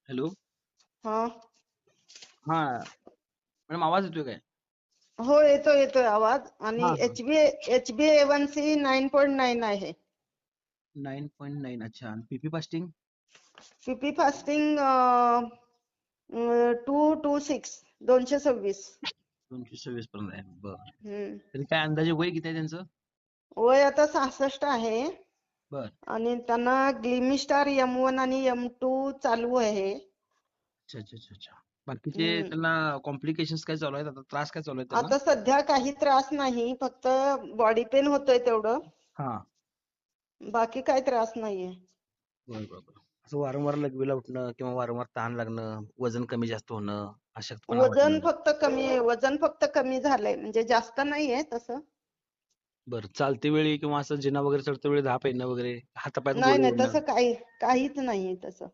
Hello. हा. हा madam, आवाज येतोय काय? हो, येतोय येतोय आवाज. हा आणि हा. HbA1c 9.9 आहे. 9.9. अच्छा. पीपी फास्टिंग? पीपी फास्टिंग 226. 226 पर्यंत आहे. बर. हम्म. तरी काय अंदाजे वय किती आहे त्यांचं? वय आता 66 आहे. बर. आणि त्यांना ग्लिमिस्टार M1 आणि M2 चालू आहे. अच्छा अच्छा अच्छा अच्छा. बाकीचे हम्म. त्यांना कॉम्प्लिकेशन्स काय चालू आहेत? आता त्रास काय चालू आहे त्यांना? आता सध्या काही त्रास नाही, फक्त बॉडी पेन होतोय तेवढं. हा. बाकी काही त्रास नाहीये. बर बर बर. असं वारंवार लघवीला उठणं किंवा वारंवार तहान लागणं, वजन कमी जास्त होणं, अशक्तपणा वाटणं. वजन फक्त कमी झालंय, म्हणजे जास्त नाहीये तसं. बरं. चालते वेळी किंवा असं जिना वगैरे चढते वेळी धाप येणं वगैरे, हातापायात नाही गोळे नाही, येणं? तसं काहीच नाहीये तसं.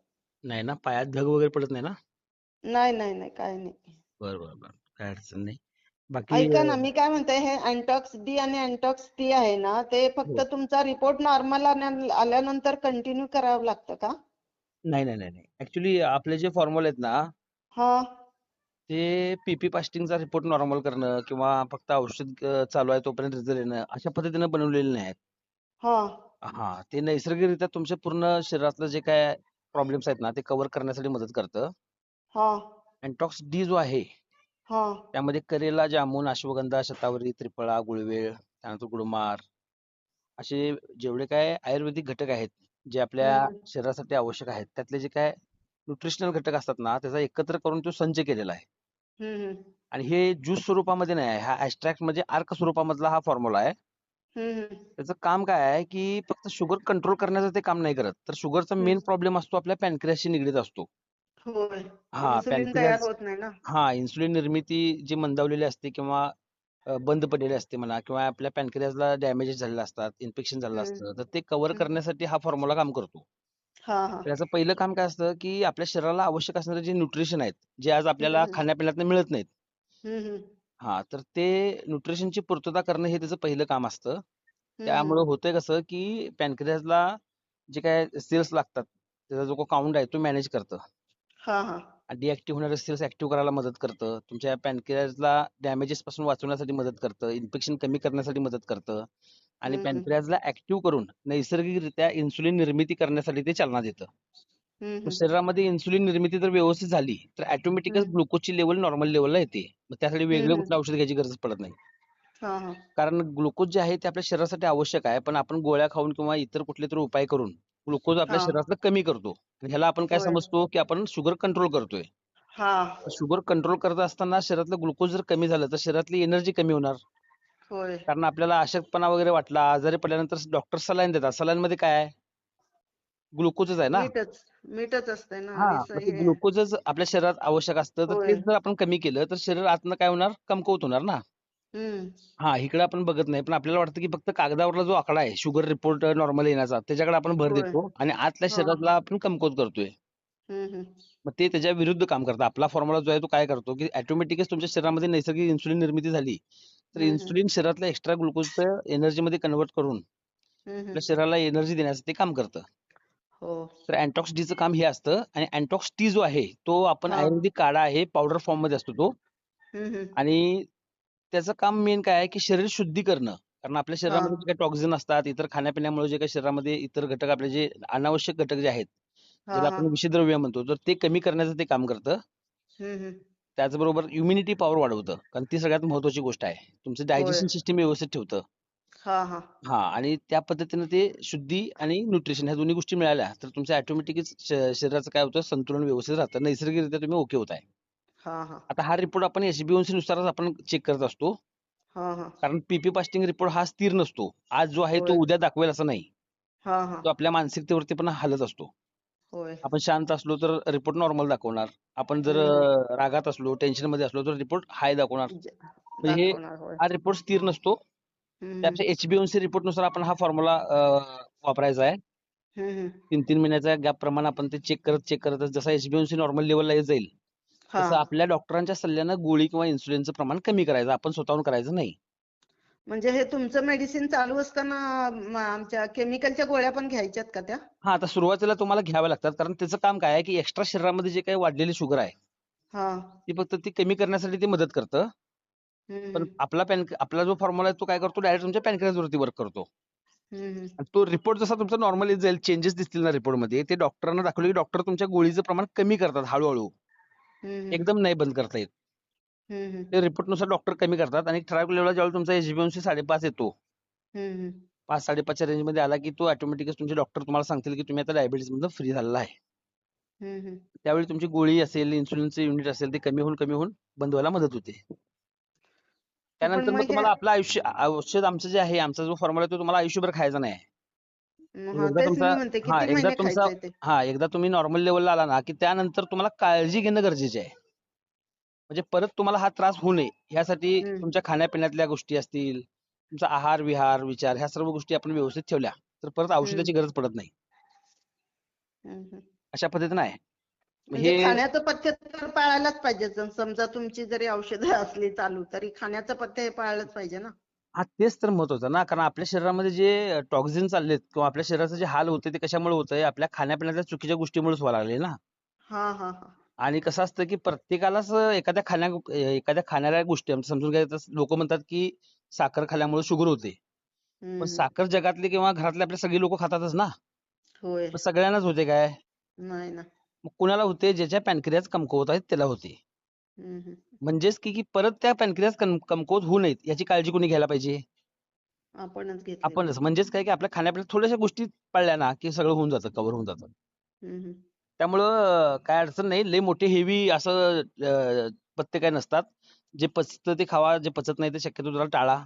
नाही ना? पायात धग वगैरे पडत नाही ना? नाही नाही नाही, काही नाही. बरं बरं बरं. काय अडचण नाही. बाकी ऐका ना, मी काय म्हणते, हे अँटॉक्स डी आणि अँटॉक्स टी आहे ना, ते फक्त हो. तुमचा रिपोर्ट नॉर्मल आल्यानंतर कंटिन्यू करावं लागतं का? नाही नाही नाही नाही. ऍक्च्युली आपले जे फॉर्म्युले आहेत ना, हा ते पीपी फास्टिंगचा रिपोर्ट नॉर्मल करणं किंवा फक्त औषध चालू आहे तोपर्यंत रिझल्ट येणं, अशा पद्धतीने बनवलेले नाही आहेत. हा हा, ते नैसर्गिकरित्या तुमच्या पूर्ण शरीरातलं जे काय प्रॉब्लेम्स आहेत ना, ते कव्हर करण्यासाठी मदत करतं. हा अँटॉक्स डी जो आहे, हा त्यामध्ये करेला, जामुन, अश्वगंधा, शतावरी, त्रिफळा, गुळवेल, त्यानंतर गुडमार, असे जेवढे काय आयुर्वेदिक घटक आहेत, जे आपल्या हम्म शरीरासाठी आवश्यक आहेत, त्यातले जे काय न्यूट्रिशनल घटक असतात ना, त्याचा एकत्र करून तो संच केलेला आहे. हम्म आणि हे ज्यूस स्वरूपामध्ये नाही आहे, हा ऍस्ट्रॅक्ट म्हणजे अर्क स्वरूपामधला हा फॉर्म्युला आहे. हम्म त्याचं काम काय आहे, की फक्त शुगर कंट्रोल करण्याचं ते काम नाही करत, तर शुगरचा मेन हम्म. प्रॉब्लेम असतो आपल्या पॅनक्रियासशी निगडीत असतो. होय. हा, इन्सुलिन तयार पॅनक्रियास. होत नाही ना. हा, इन्सुलिन निर्मिती जी मंदावलेली असते किंवा बंद पडलेली असते म्हणा, किंवा आपल्या पॅनक्रियासला डॅमेजेस झालेले असतात, इन्फेक्शन झालेलं हम्म असतं, तर ते कव्हर हम्म. करण्यासाठी हा फॉर्म्युला काम करतो. हा हा. तर याचं पहिलं काम काय असतं, की आपल्या शरीराला आवश्यक असणारे जे न्यूट्रिशन आहेत, जे आज आपल्याला हम्म खाण्यापिण्यातनं मिळत नाहीत. हम्म हा, तर ते न्यूट्रिशनची पूर्तता करणं हे त्याचं पहिलं काम असतं. हम्म. त्यामुळे होतंय कसं, की पॅनक्रियासला जे काय सेल्स लागतात, त्याचा जो काउंट आहे तो मॅनेज करतं. हा हा. डिऍक्टिव्ह होणारे सेल्स ऍक्टिव्ह करायला मदत करतं. तुमच्या पॅनक्रियाजला डॅमेजेस पासून वाचवण्यासाठी मदत करतं. इन्फेक्शन कमी करण्यासाठी मदत करतं. आणि हम्म पॅनक्रियाजला ऍक्टिव्ह करून नैसर्गिकरित्या इन्सुलिन निर्मिती करण्यासाठी ते चालना देतं. मग हम्म शरीरामध्ये इन्सुलिन निर्मिती जर व्यवस्थित झाली, तर ऑटोमॅटिकच हम्म ग्लुकोजची लेवल नॉर्मल लेवलला येते. मग त्यासाठी वेगळं हम्म. कुठलं औषध घ्यायची गरज पडत नाही. हा हा. कारण ग्लुकोज जे आहे ते आपल्या शरीरासाठी आवश्यक आहे, पण आपण गोळ्या खाऊन किंवा इतर कुठले तरी उपाय करून ग्लुकोज आपल्या हा. शरीरातलं कमी करतो. आणि ह्याला आपण काय होय. समजतो, की आपण शुगर कंट्रोल करतोय. हा. शुगर कंट्रोल करत असताना शरीरातलं ग्लुकोज जर कमी झालं, तर शरीरातली एनर्जी कमी होणार. होय. कारण आपल्याला अशक्तपणा वगैरे वाटला, आजारी पडल्यानंतर डॉक्टर सलाईन देतात. सलाईनमध्ये काय आहे? ग्लुकोजच आहे ना. मीठच असतंय ना. हा, आणि मग ते हे. ग्लुकोजच आपल्या शरीरात आवश्यक असतं, तर होय. तेच जर आपण कमी केलं, तर शरीर आतनं काय होणार? कमकुवत होणार ना. हम्म हा, इकडे आपण बघत नाही, पण आपल्याला वाटतं की फक्त कागदावरला जो आकडा आहे शुगर रिपोर्ट नॉर्मल येण्याचा, त्याच्याकडे आपण भर होय. देतो आणि आतल्या हा. शरीरातला आपण कमकुवत करतोय. हम्म. मग ते त्याच्या विरुद्ध काम करतं. आपला फॉर्म्युला जो आहे तो काय करतो, की ऑटोमॅटिकच तुमच्या शरीरामध्ये नैसर्गिक इन्सुलिन निर्मिती झाली, तर हम्म इन्सुलिन शरीरातल्या एक्स्ट्रा ग्लुकोजचं एनर्जीमध्ये कन्व्हर्ट करून हम्म. आपल्या शरीराला एनर्जी देण्याचं ते काम करतं. हो. तर अँटॉक्स डीचं काम हे असतं. आणि अँटॉक्स टी जो आहे, तो आपण हा. आयुर्वेदिक काढा आहे, पावडर फॉर्ममध्ये असतो तो. हम्म. आणि त्याचं काम मेन काय आहे, की शरीर शुद्धी करणं. कारण आपल्या हा. शरीरामध्ये जे काही टॉक्झिन असतात, इतर खाण्यापिण्यामुळे जे काही शरीरामध्ये इतर घटक, आपले जे अनावश्यक घटक जे आहेत, हा ज्याला हा. आपण विषद्रव्य म्हणतो, तर ते कमी करण्याचं ते काम करतं. हम्म. त्याचबरोबर इम्युनिटी पॉवर वाढवतं, कारण ती सगळ्यात महत्वाची गोष्ट आहे. तुमचं होय. डायजेशन सिस्टम व्यवस्थित ठेवतं. हा हा. हा, आणि त्या पद्धतीनं ते शुद्धी आणि न्यूट्रिशन ह्या दोन्ही गोष्टी मिळाल्या, तर तुमच्या ऑटोमॅटिकच शरीराचं काय होतं, संतुलन व्यवस्थित राहतं. नैसर्गिकरित्या तुम्ही ओके होताय. हा हा. आता हा रिपोर्ट आपण HbA1c नुसारच आपण चेक करत असतो. हा हा. कारण पीपी फास्टिंग रिपोर्ट हा स्थिर नसतो. आज जो आहे तो होय. उद्या दाखवेल असं नाही. हा हा. तो आपल्या मानसिकतेवरती पण हलत असतो. होय. आपण शांत असलो तर रिपोर्ट नॉर्मल दाखवणार. आपण जर हम्म. रागात असलो, टेन्शनमध्ये असलो, तर रिपोर्ट हाय दाखवणार. म्हणजे हे दाखवणार. होय. हा रिपोर्ट स्थिर नसतो. हम्म त्यापेक्षा HbA1c रिपोर्ट नुसार आपण हा फॉर्म्युला वापरायचा आहे. हम्म. 3-3 महिन्याच्या गॅप प्रमाणे आपण ते चेक करत जसा HbA1c नॉर्मल लेवलला येत जाईल, हा. तसं आपल्या डॉक्टरांच्या सल्ल्यानं गोळी किंवा इन्सुलिनचं प्रमाण कमी करायचं. आपण स्वतःहून करायचं नाही. म्हणजे हे तुमचं मेडिसिन चालू असताना आमच्या केमिकलच्या गोळ्या पण घ्यायच्यात का त्या? हा, आता सुरुवातीला तुम्हाला घ्याव्या लागतात, कारण त्याचं काम काय आहे की एक्स्ट्रा शरीरामध्ये जे काही वाढलेली शुगर आहे हा. ती फक्त ती कमी करण्यासाठी ते मदत करतं. पण हम्म. आपला जो फॉर्म्युला आहे तो काय करतो, डायरेक्ट तुमच्या पॅनक्रियाज वरती वर्क करतो. हम्म. आणि तो रिपोर्ट जसा तुमचा नॉर्मली जाईल, चेंजेस दिसतील ना रिपोर्टमध्ये, ते डॉक्टरांना दाखवले की डॉक्टर तुमच्या गोळीचं प्रमाण कमी करतात हळूहळू, हम्म. एकदम नाही बंद करता येत. हम्म. ते रिपोर्टनुसार डॉक्टर कमी करतात आणि ठराविक लेवलला ज्यावेळी तुमचा HbA1c 5.5 येतो, हम्म. 5-5.5च्या रेंजमध्ये आला की तो ऑटोमॅटिकच तुमचे डॉक्टर तुम्हाला सांगतील की तुम्ही आता डायबिटीज मधून फ्री झालेला आहे. हम्म. त्यावेळी तुमची गोळी असेल, इन्सुलिनचे युनिट असेल, ते कमी होऊन बंद व्हायला मदत होते. पण त्यानंतर मग मग हे तुम्हाला आपलं औषध आमचं जे आहे, आमचा जो फॉर्म्युला आहे तो तुम्हाला आयुष्यभर खायचा नाही. हा एकदा तेच तुमचा मी म्हणते हा किती एकदा महिने तुमचा खायचंय ते? हा एकदा तुम्ही नॉर्मल लेवलला आला ना की त्यानंतर तुम्हाला काळजी घेणं गरजेचे आहे. म्हणजे परत तुम्हाला हा त्रास होऊ नये यासाठी हम्म. तुमच्या खाण्यापिण्यातल्या गोष्टी असतील, तुमचा आहार विहार विचार ह्या सर्व गोष्टी आपण व्यवस्थित ठेवल्या तर परत हम्म. औषधाची गरज पडत नाही. हम्म. अशा पद्धतीनं आहे. म्हणजे हे खाण्याचं पथ्य तर पाळायलाच पाहिजे. समजा तुमची जरी औषधं असली चालू तरी खाण्याचं पथ्य हे पाळलंच पाहिजे ना? हा, तेच तर महत्वाचं ना, कारण आपल्या शरीरामध्ये जे टॉक्झिन चाललेत किंवा आपल्या शरीराचे जे हाल होते ते कशामुळे होतंय, आपल्या खाण्यापिण्याच्या चुकीच्या गोष्टीमुळेच व्हायला लागले ना. हा. हा. हा. आणि कसं असतं की प्रत्येकालाच एखाद्या खाणाऱ्या गोष्टी समजून घ्यायचं, लोक म्हणतात की साखर खाल्ल्यामुळे शुगर होते. पण हम्म. साखर जगातली किंवा घरातले आपले सगळी लोक खातातच ना. होय. मग सगळ्यांनाच होते काय? नाही ना. मग कुणाला होते, ज्याच्या पॅनक्रियाज कमकुवत आहेत त्याला होते. हम्म. म्हणजेच की परत त्या पॅनक्रियाज कमकुवत होऊ नयेत याची काळजी कोणी घ्यायला पाहिजे? आपणच घेतली आपणच. पाहिजे. म्हणजेच काय की आपल्या खाण्यापिण्यात थोड्याशा गोष्टी पाळल्या ना की सगळं होऊन जातं, कव्हर होऊन जातं. हम्म. त्यामुळं काय अडचण नाही. लय मोठे हेवी असं पथ्य काय नसतात. जे पचतं ते खावा, जे पचत नाही ते शक्यतो जरा टाळा.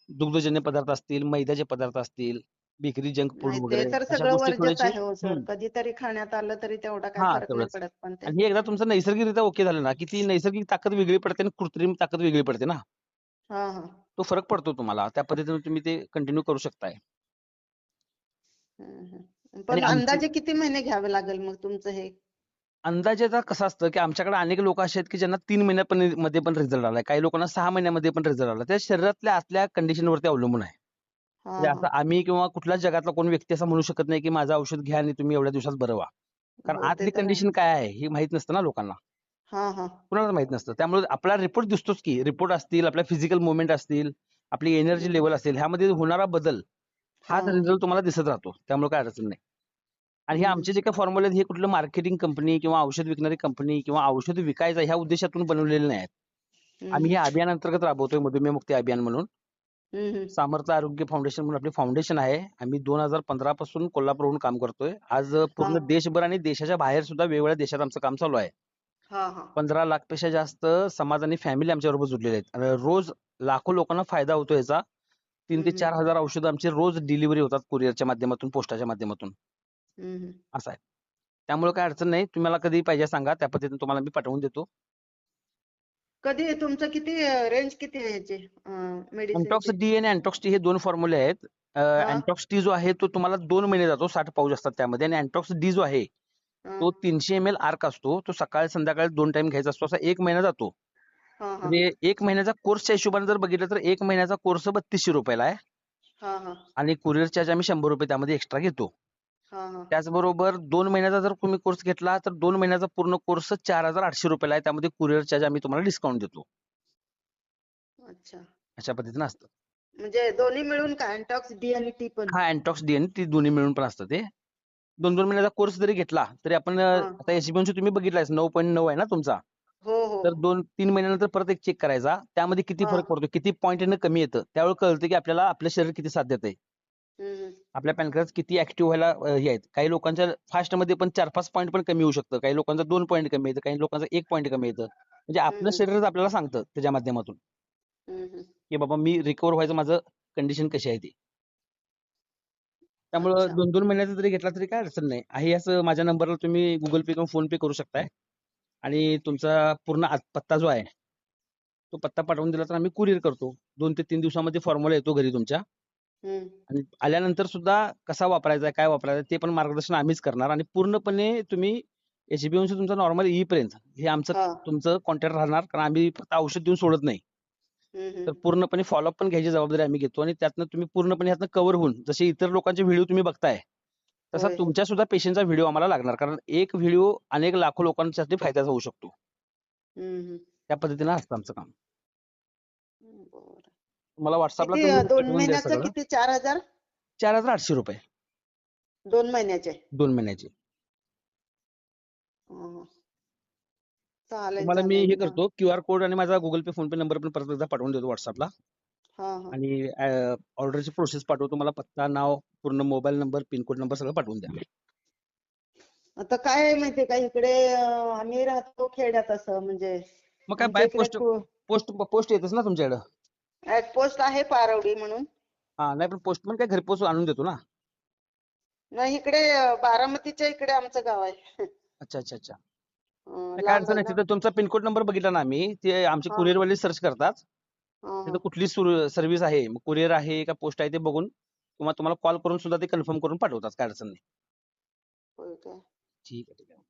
दुग्धजन्य पदार्थ असतील, मैद्याचे पदार्थ असतील, बेकरी, जंक फूड नाही ते वगैरे तर अशा सगळं गोष्टी वर्ज्यच थोड्याशा आहे हो सर. कधीतरी खाण्यात आलं तरी तेवढा काय हां, फरक नाही तेवढंच. पडत पण ते. आणि हे एकदा तुमचं नैसर्गिकरित्या ओके झालं ना, की ती नैसर्गिक ताकद वेगळी पडते आणि कृत्रिम ताकद वेगळी पडते ना. हा. हा. तो फरक पडतो तुम्हाला. त्या पद्धतीने तुम्ही ते कंटिन्यू करू शकताय. आणि पण आमची अंदाजे किती महिने घ्यावे लागेल मग तुमचं हे? अंदाजे आता कसं असतं, की आमच्याकडे अनेक लोक असे आहेत, की ज्यांना 3 महिन्यामध्ये पण रिझल्ट आलाय. काही लोकांना 6 महिन्यामध्ये पण रिझल्ट आला. त्या शरीरातल्या आतल्या कंडिशनवरती अवलंबून आहे. हा. म्हणजे हा. असं आम्ही किंवा कुठल्याच जगातला कोण व्यक्ती असा म्हणू शकत नाही, की माझं औषध घ्या आणि तुम्ही एवढ्या दिवसात बरं व्हा. कारण हो ते आतली तर आहे. कंडिशन काय आहे हे माहीत नसतं ना लोकांना. हा. हा. कुणालाच माहित नसतं. त्यामुळे आपला रिपोर्ट दिसतोच की. रिपोर्ट असतील, आपल्या फिजिकल मुवमेंट असतील, आपली एनर्जी हम्म. लेव्हल असेल, ह्यामध्ये होणारा बदल हा. हाच रिझल्ट तुम्हाला दिसत राहतो. त्यामुळे काय अडचण नाही. आणि हे हम्म. आमचे जे काही फॉर्म्युले आहेत, हे कुठलं मार्केटिंग कंपनी किंवा औषध विकणारी कंपनी किंवा औषध विकायचं ह्या उद्देशातून बनवलेले नाही आहेत. आम्ही हम्म. हे अभियान अंतर्गत राबवतोय, मधुमेह मुक्ती अभियान म्हणून. हम्म. सामर्थ्य आरोग्य फाउंडेशन म्हणून आपली फाउंडेशन आहे. आम्ही 2015 पासून कोल्हापूरहून काम करतोय. आज हा. पूर्ण देशभर आणि देशाच्या बाहेर सुद्धा वेगवेगळ्या देशात आमचं काम चालू आहे. हा. हा. 15 लाखपेक्षा जास्त समाज आणि फॅमिली आमच्याबरोबर जुडलेले आहेत. आणि रोज लाखो लोकांना फायदा होतो याचा. 3 ते हम्म. 4,000 औषधं आमची रोज डिलिव्हरी होतात कुरिअरच्या माध्यमातून, पोस्टाच्या माध्यमातून. हम्म. असं आहे. त्यामुळे काय अडचण नाही. तुम्ही मला कधी पाहिजे सांगा, त्या पद्धतीने तुम्हाला मी पाठवून देतो. कधी तुमचं किती रेंज किती आहे याची अँटॉक्स मेडिसिनची? डी आणि अँटॉक्स टी हे 2 फॉर्म्युले आहेत. हा. अँटॉक्स टी जो आहे तो तुम्हाला 2 महिने जातो, 60 पाऊच असतात त्यामध्ये. आणि अँटॉक्स डी जो आहे हा. तो 300 ml आर्क असतो. तो सकाळी संध्याकाळी 2 टाइम घ्यायचा असतो. असा 1 महिना जातो. हा. हा. म्हणजे 1 महिन्याचा कोर्सच्या हिशोबाने जर बघितलं तर 1 महिन्याचा कोर्स ₹3200 आहे. हा. हा. आणि कुरिअर चार्ज आम्ही ₹100 त्यामध्ये एक्स्ट्रा घेतो. हा. हा. त्याचबरोबर 2 महिन्याचा जर तुम्ही कोर्स घेतला तर 2 महिन्याचा पूर्ण कोर्स ₹4800 आहे. त्यामध्ये कुरिअर चार्ज आम्ही तुम्हाला डिस्काउंट देतो. अच्छा. अशा पद्धतीने असतं. म्हणजे दोन्ही मिळून का अँटॉक्स डी आणि टी पण? हा, अँटॉक्स डी आणि टी दोन्ही मिळून पण असतं ते. 2-2 महिन्याचा कोर्स जरी घेतला तरी आपण हा. आता HbA1c तुम्ही बघितलायच 9.9 आहे ना तुमचा. हो. हो. तर 2-3 महिन्यानंतर परत एक चेक करायचा. त्यामध्ये किती हा. फरक पडतो, किती पॉईंटने कमी येतं. त्यावेळी कळतं की आपल्याला आपलं शरीर किती साथ देतंय. हम्म. आपल्या पॅनक्रियाज किती ऍक्टिव्ह व्हायला हे आहेत. काही लोकांच्या फास्टमध्ये पण 4-5 पॉईंट पण कमी होऊ शकतं. काही लोकांचा 2 पॉईंट कमी येतं, काही लोकांचा 1 पॉईंट कमी येतं. म्हणजे आपलं हम्म. शरीरच आपल्याला सांगतं त्याच्या माध्यमातून, हम्म. की बाबा मी रिकव्हर व्हायचं माझं कंडिशन कशी आहे ती. त्यामुळं अच्छा. 2-2 महिन्याचा जरी घेतला तरी काय अडचण नाही. आहे असं माझ्या नंबरला तुम्ही Google Pay किंवा फोन पे करू शकताय. आणि तुमचा पूर्ण पत्ता जो आहे, तो पत्ता पाठवून दिला तर आम्ही कुरिअर करतो. 2 ते 3 दिवसामध्ये फॉर्म्युला येतो घरी तुमच्या. हम्म. आणि आल्यानंतर सुद्धा कसा वापरायचा, काय वापरायचं ते पण मार्गदर्शन आम्हीच करणार. आणि पूर्णपणे तुम्ही HbA1c तुमचा नॉर्मल येईपर्यंत हे आमचं हा. तुमचं कॉन्टॅक्ट राहणार. कारण आम्ही फक्त औषध देऊन सोडत नाही. हम्म. तर पूर्णपणे फॉलोअप पण घ्यायची जबाबदारी आम्ही घेतो आणि त्यातनं तुम्ही पूर्णपणे ह्यातनं कव्हर होऊन जसे इतर लोकांचे व्हिडिओ तुम्ही बघताय तसा होय. तुमच्या सुद्धा पेशंटचा व्हिडिओ आम्हाला लागणार कारण एक व्हिडिओ अनेक लाखो लोकांसाठी फायद्याचा होऊ शकतो. हम्म. त्या पद्धतीनं असतं आमचं काम. बरं. मला व्हॉट्सअपला किती तुम्ही 2 पाठवून द्या महिन्याचं सगळं. किती 4,000? 4,800 रुपये 2 महिन्याचे? 2 महिन्याचे. हं. चालेल तुम्हाला मी चालेल हे ना. करतो क्यूआर कोड आणि माझा गुगल पे फोन पे नंबर पण परत एकदा पाठवून देतो व्हॉट्सअपला हा हा. आणि ऑर्डरची प्रोसेस पाठवतो. मला पत्ता, नाव, पूर्ण मोबाईल नंबर, पिनकोड नंबर सगळं पाठवून द्या. आता काय आहे माहितीये का इकडे आम्ही राहतो खेड्यात असं म्हणजे मग काय आमच्या बाय इकडे पोस्ट येतच ना तुमच्याकडं. ऍट पोस्ट आहे पारवडी म्हणून. हा नाही पण पोस्टमन काय घरपोच आणून देतो ना. नाही इकडे बारामतीच्या इकडे आमचं गाव आहे. अच्छा अच्छा अच्छा. नाही, काय लांब अडचण आहे नाही ना. तिथं तुमचा पिनकोड नंबर बघितला ना आम्ही ते आमचे हा कुरिअरवाले सर्च करतात. हा तिथं कुठली सर्व्हिस आहे मग कुरिअर आहे का पोस्ट आहे ते बघून तुम्हाला कॉल करून सुद्धा ते कन्फर्म करून पाठवतात. काय अडचण नाही. होय काय. ठीक आहे ठीक आहे.